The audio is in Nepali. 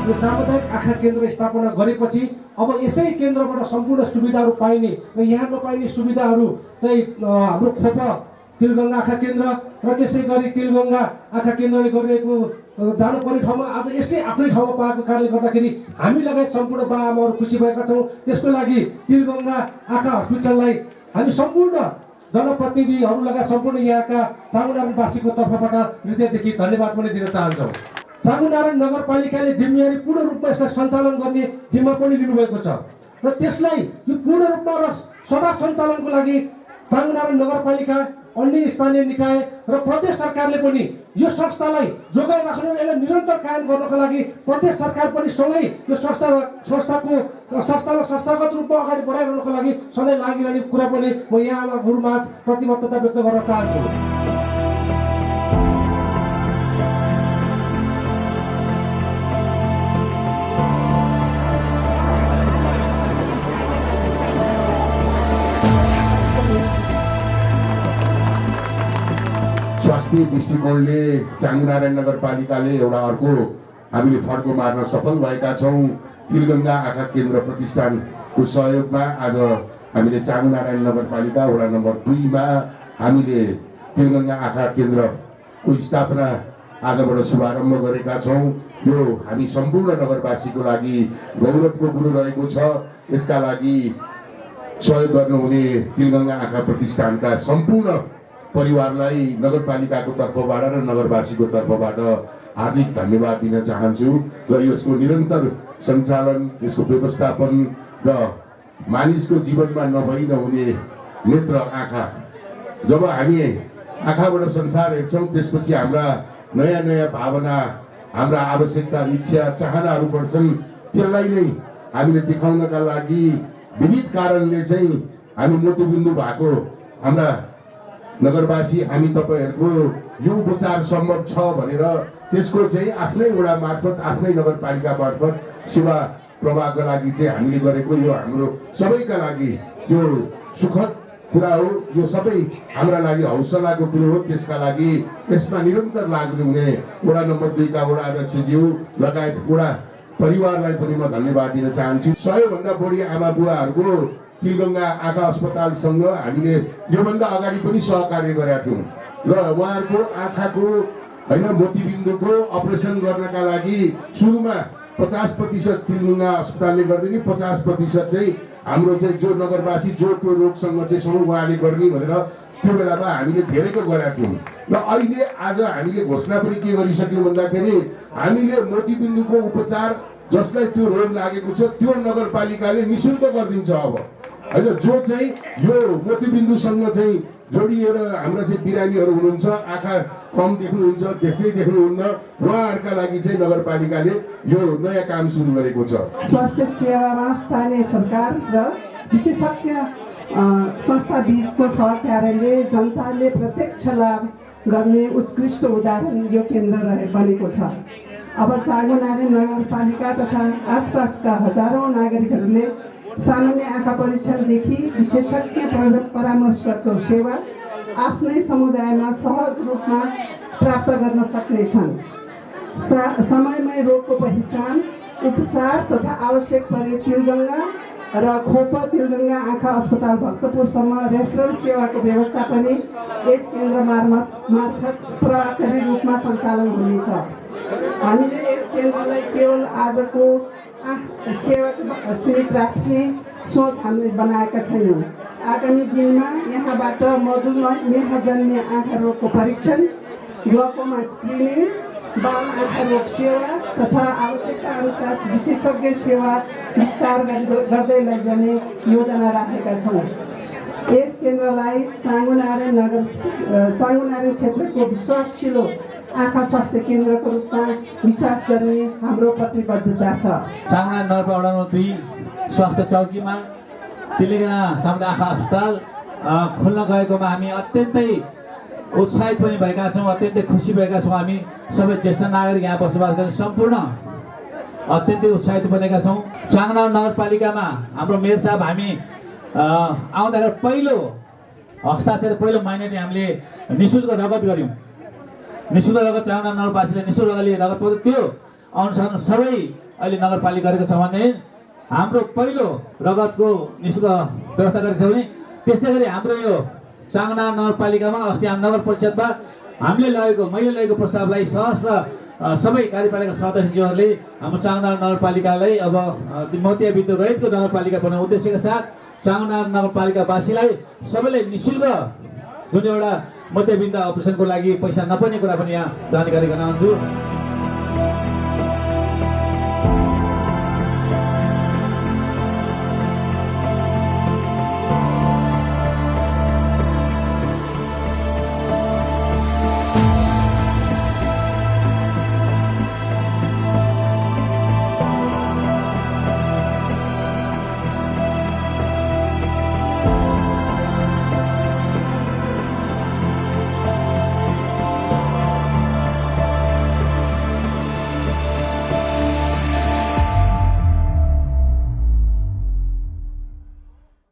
यो सामुदायिक आँखा केन्द्र स्थापना गरेपछि अब यसै केन्द्रबाट सम्पूर्ण सुविधाहरू पाइने र यहाँ नपाइने सुविधाहरू चाहिँ हाम्रो खोप तिलगङ्गा आँखा केन्द्र र त्यसै गरी तिलगङ्गा आँखा केन्द्रले गरिरहेको जानुपर्ने ठाउँमा आज यसै आफ्नै ठाउँमा पाएको कारणले गर्दाखेरि हामी लगायत सम्पूर्ण बाआमाहरू खुसी भएका छौँ। त्यसको लागि तिलगङ्गा आँखा हस्पिटललाई हामी सम्पूर्ण जनप्रतिनिधिहरू लगायत सम्पूर्ण यहाँका चामुण्डावासीको तर्फबाट हृदयदेखि धन्यवाद पनि दिन चाहन्छौँ। चामुण्डारण नगरपालिकाले जिम्मेवारी पूर्ण रूपमा यसलाई सञ्चालन गर्ने जिम्मा पनि लिनुभएको छ र त्यसलाई यो पूर्ण रूपमा र सदा सञ्चालनको लागि चामुण्डारण नगरपालिका, अन्य स्थानीय निकाय र प्रदेश सरकारले पनि यो संस्थालाई जोगाइराख्नु र यसलाई निरन्तर कायम गर्नको लागि प्रदेश सरकार पनि सँगै यो संस्थालाई संस्थागत रूपमा अगाडि बढाइरहनुको लागि सधैँ लागिरहने कुरा पनि म यहाँहरूमाझ प्रतिबद्धता व्यक्त गर्न चाहन्छु। स्वास्थ्य दृष्टिकोणले चामुण्डारण नगरपालिकाले एउटा अर्को हामीले फड्को मार्न सफल भएका छौँ। तिलगङ्गा आँखा केन्द्र प्रतिष्ठानको सहयोगमा आज हामीले चामुण्डारण नगरपालिका वडा नम्बर 2 मा हामीले तिलगङ्गा आँखा केन्द्रको स्थापना आजबाट शुभारम्भ गरेका छौँ। यो हामी सम्पूर्ण नगरवासीको लागि गौरवको कुरो रहेको छ। यसका लागि सहयोग गर्नुहुने तिलगङ्गा आँखा प्रतिष्ठानका सम्पूर्ण परिवारलाई नगरपालिकाको तर्फबाट र नगरवासीको तर्फबाट हार्दिक धन्यवाद दिन चाहन्छु र यसको निरन्तर सञ्चालन, यसको व्यवस्थापन र मानिसको जीवनमा नभई नहुने नेत्र आँखा, जब हामी आँखाबाट संसार हेर्छौँ त्यसपछि हाम्रा नयाँ नयाँ भावना, हाम्रा आवश्यकता, इच्छा, चाहनाहरू बढ्छन्। त्यसलाई नै हामीले देखाउनका लागि विविध कारणले चाहिँ हामी मोटुबिन्दु भएको हाम्रा नगरवासी, हामी तपाईँहरूको यो उपचार सम्भव छ भनेर त्यसको चाहिँ आफ्नै वडा मार्फत, आफ्नै नगरपालिका मार्फत सेवा प्रवाहका लागि चाहिँ हामीले गरेको यो हाम्रो सबैका लागि यो सुखद कुरा हो। यो सबै हाम्रा लागि हौसलाको कुरो हो। त्यसका लागि यसमा निरन्तर लाग्नु हुने वडा नम्बर 2 का वडा अध्यक्षज्यू लगायत वडा परिवारलाई पनि म धन्यवाद दिन चाहन्छु। 100 भन्दा बढी आमा बुवाहरूको तिलगङ्गा आँखा अस्पतालसँग हामीले योभन्दा अगाडि पनि सहकार्य गरेका थियौँ र उहाँहरूको आँखाको होइन मोतीबिन्दुको अपरेसन गर्नका लागि सुरुमा 50% तिलगङ्गा अस्पतालले गर्दैन, 50% चाहिँ हाम्रो चाहिँ जो नगरवासी जो त्यो रोगसँग चाहिँ सँगै उहाँले गर्ने भनेर त्यो बेलामा हामीले धेरैको गरेका थियौँ। र अहिले आज हामीले घोषणा पनि के गरिसक्यौँ भन्दाखेरि हामीले मोतीबिन्दुको उपचार जसलाई त्यो रोग लागेको छ त्यो नगरपालिकाले निःशुल्क गरिदिन्छ। अब होइन जो चाहिँ यो मोतीबिन्दुसँग चाहिँ जोडिएर हाम्रा चाहिँ बिरामीहरू हुनुहुन्छ, आँखा कम देख्नुहुन्छ, देख्नुहुन्न, उहाँहरूका लागि चाहिँ नगरपालिकाले यो नयाँ काम सुरु गरेको छ। स्वास्थ्य सेवामा स्थानीय सरकार र विशेषज्ञ संस्था बीचको सहकार्यले जनताले प्रत्यक्ष लाभ गर्ने उत्कृष्ट उदाहरण यो केन्द्र बनेको छ। अब चामुण्डारण नगरपालिका तथा आसपासका हजारौं नागरिकहरूले सामान्य आँखा परीक्षणदेखि विशेषज्ञ परामर्शको सेवा आफ्नै समुदायमा सहज रूपमा प्राप्त गर्न सक्नेछन्। समयमै रोगको पहिचान, उपचार तथा आवश्यक परे तिलगङ्गा र खोप तिलगङ्गा आँखा अस्पताल भक्तपुरसम्म रेफरल सेवाको व्यवस्था पनि यस केन्द्र मार्फत प्रभावकारी रूपमा सञ्चालन हुनेछ। हामीले यस केन्द्रलाई केवल आजको सेवा सीमित राख्ने सोच हामीले बनाएका छैनौँ। आगामी दिनमा यहाँबाट मधुमेहजन्य आँखा रोगको परीक्षण, ग्लोकोमा स्क्रिनिङ, बाल आँखा रोग सेवा तथा आवश्यकता अनुसार विशेषज्ञ सेवा विस्तार गर्दै लैजाने योजना राखेका छौँ। यस केन्द्रलाई चामुण्डारण क्षेत्रको विश्वासिलो आँखा स्वास्थ्य केन्द्रको रूपमा विश्वास गर्ने हाम्रो प्रतिबद्धता छ। चामुण्डारण नगरपालिका वडा 2 स्वास्थ्य चौकीमा तिलगङ्गा सामुदायिक आँखा अस्पताल खुल्न गएकोमा हामी अत्यन्तै उत्साहित पनि भएका छौँ, अत्यन्तै खुसी भएका छौँ। हामी सबै ज्येष्ठ नागरिक यहाँ बसोबास गर्ने सम्पूर्ण अत्यन्तै उत्साहित बनेका छौँ। चामुण्डारण नगरपालिकामा हाम्रो मेयर साहब हामी आउँदाखेरि पहिलो हस्ताक्षर पहिलो महिना चाहिँ हामीले निःशुल्क रगत गऱ्यौँ। निःशुल्क रगत चामुण्डारण नगरवासीले निःशुल्क रगत त्यो अनुसार सबै अहिले नगरपालिका गरेको छ भने हाम्रो पहिलो रगतको निःशुल्क व्यवस्था गरेको छ भने त्यस्तै गरी हाम्रो यो चाङना नगरपालिकामा अस्ति हाम्रो नगर परिषदमा मैले लगेको प्रस्तावलाई सहस्र सबै कार्यपालिका सदस्यज्यूहरूले हाम्रो चाङना नगरपालिकालाई अब मोतियाबिन्दु रहितको नगरपालिका बनाउने उद्देश्यका साथ चाङना नगरपालिकावासीलाई सबैले निःशुल्क जुन एउटा मोतियाबिन्दु अपरेसनको लागि पैसा नपर्ने कुरा पनि यहाँ जानकारी गराउँछु।